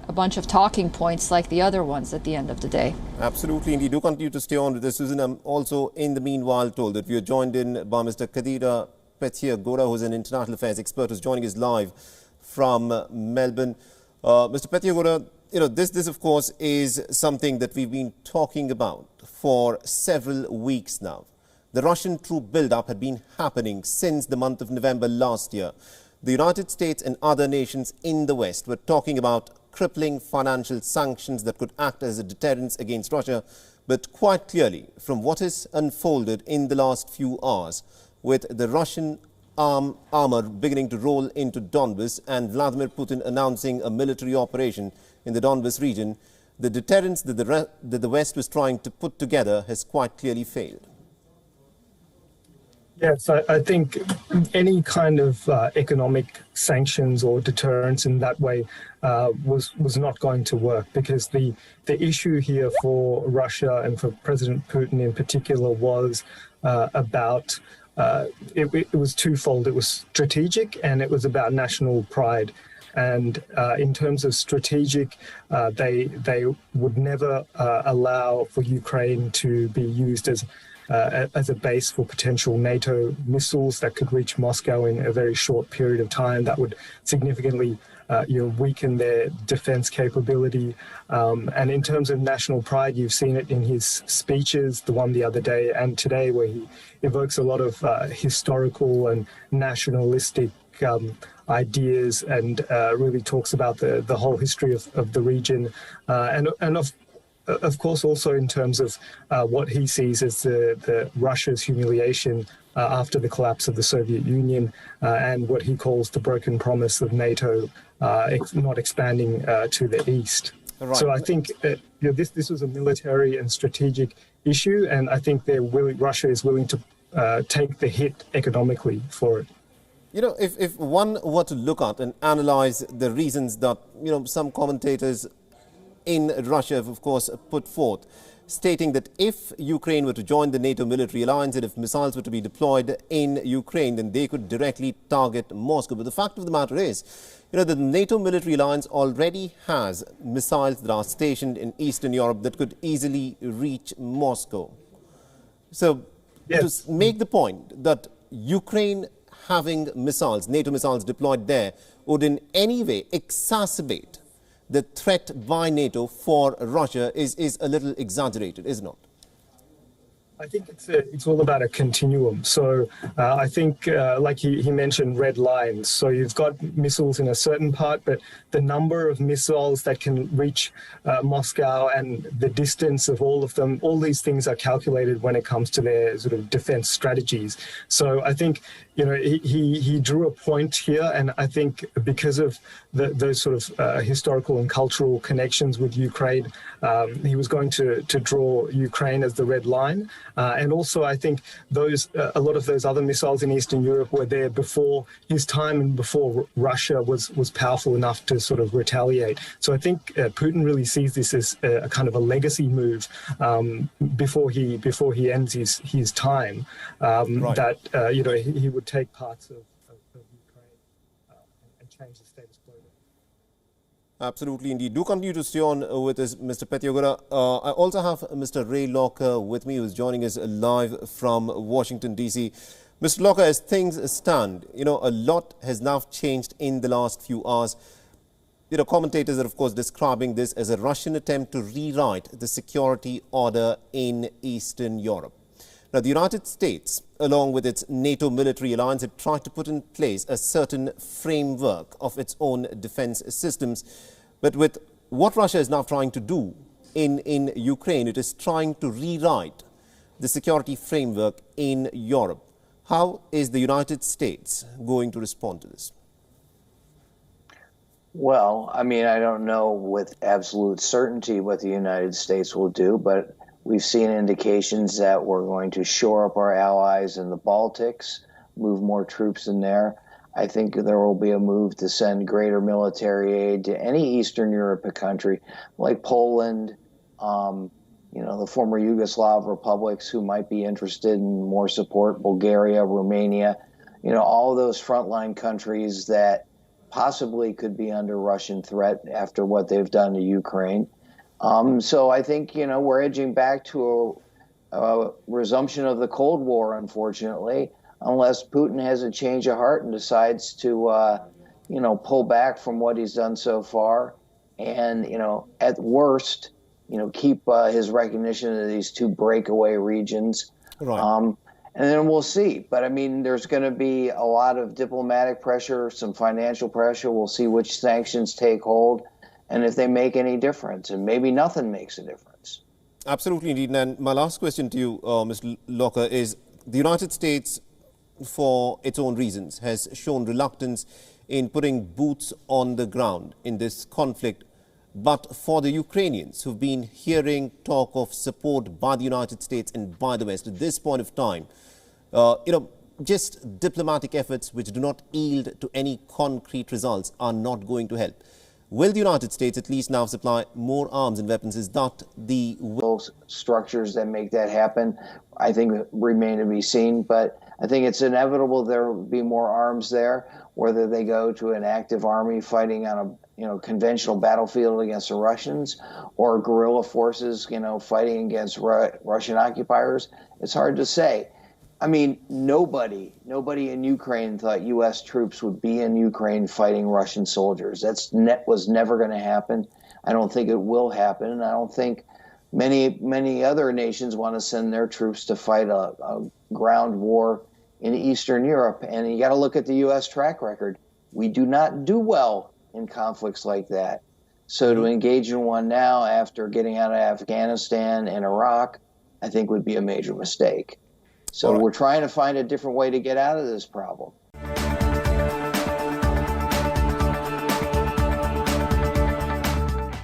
a bunch of talking points like the other ones at the end of the day. Absolutely, indeed. Do continue to stay on with this, Susan. I'm also, in the meanwhile, told that we are joined in by Mr. Kadira Pethier-Gora, who is an international affairs expert, who's joining us live from Melbourne. Mr. Pethier-Gora, this, of course, is something that we've been talking about for several weeks now. The Russian troop buildup had been happening since the month of November last year. The United States and other nations in the West were talking about crippling financial sanctions that could act as a deterrence against Russia. But quite clearly, from what has unfolded in the last few hours, with the Russian armor beginning to roll into Donbas and Vladimir Putin announcing a military operation in the Donbas region, the deterrence that the West was trying to put together has quite clearly failed. Yes, I think any kind of economic sanctions or deterrence in that way was not going to work, because the issue here for Russia and for President Putin in particular was about it was twofold. It was strategic and it was about national pride. And in terms of strategic, they would never allow for Ukraine to be used as a base for potential NATO missiles that could reach Moscow in a very short period of time. That would significantly weaken their defense capability. And in terms of national pride, you've seen it in his speeches, the one the other day and today, where he evokes a lot of historical and nationalistic ideas and really talks about the whole history of the region and of course, also in terms of what he sees as the Russia's humiliation after the collapse of the Soviet Union and what he calls the broken promise of NATO not expanding to the east. Right. So I think this was a military and strategic issue, and I think Russia is willing to take the hit economically for it. If one were to look at and analyze the reasons that, some commentators in Russia have, of course, put forth, stating that if Ukraine were to join the NATO military alliance and if missiles were to be deployed in Ukraine, then they could directly target Moscow. But the fact of the matter is, the NATO military alliance already has missiles that are stationed in Eastern Europe that could easily reach Moscow. So, yes, to make the point that Ukraine having missiles, NATO missiles deployed there, would in any way exacerbate the threat by NATO for Russia is a little exaggerated, is it not? I think it's all about a continuum. So I think, like he mentioned, red lines. So you've got missiles in a certain part, but the number of missiles that can reach Moscow and the distance of all of them, all these things are calculated when it comes to their sort of defense strategies. So I think, he drew a point here, and I think because of those sort of historical and cultural connections with Ukraine, he was going to draw Ukraine as the red line. And also, I think a lot of those other missiles in Eastern Europe were there before his time and before Russia was powerful enough to sort of retaliate. So I think Putin really sees this as a kind of a legacy move before he ends his time. Right. That he would take parts of Ukraine and change the status quo. Absolutely, indeed. Do continue to stay on with us, Mr. Pethier-Gora. I also have Mr. Ray Locker with me, who's joining us live from Washington, D.C. Mr. Locker, as things stand, a lot has now changed in the last few hours. Commentators are, of course, describing this as a Russian attempt to rewrite the security order in Eastern Europe. Now, the United States, along with its NATO military alliance, had tried to put in place a certain framework of its own defense systems. But with what Russia is now trying to do in Ukraine, it is trying to rewrite the security framework in Europe. How is the United States going to respond to this? Well, I don't know with absolute certainty what the United States will do, but we've seen indications that we're going to shore up our allies in the Baltics, move more troops in there. I think there will be a move to send greater military aid to any Eastern European country like Poland, the former Yugoslav republics who might be interested in more support, Bulgaria, Romania, all of those frontline countries that possibly could be under Russian threat after what they've done to Ukraine. So I think, we're edging back to a resumption of the Cold War, unfortunately, unless Putin has a change of heart and decides to, pull back from what he's done so far. And, at worst, keep his recognition of these two breakaway regions. Right. And then we'll see. But I mean, there's going to be a lot of diplomatic pressure, some financial pressure. We'll see which sanctions take hold and if they make any difference. And maybe nothing makes a difference. Absolutely, indeed. And my last question to you, Mr. Locker, is the United States, for its own reasons, has shown reluctance in putting boots on the ground in this conflict. But for the Ukrainians who've been hearing talk of support by the United States and by the West at this point of time, just diplomatic efforts which do not yield to any concrete results are not going to help. Will the United States at least now supply more arms and weapons? Is that the structures that make that happen? I think remain to be seen, but I think it's inevitable there will be more arms there, whether they go to an active army fighting on a conventional battlefield against the Russians or guerrilla forces, fighting against Russian occupiers. It's hard to say. I mean, nobody in Ukraine thought U.S. troops would be in Ukraine fighting Russian soldiers. Was never going to happen. I don't think it will happen. And I don't think many other nations want to send their troops to fight a ground war in Eastern Europe. And you got to look at the U.S. track record. We do not do well in conflicts like that. So to engage in one now after getting out of Afghanistan and Iraq, I think would be a major mistake. So we're trying to find a different way to get out of this problem.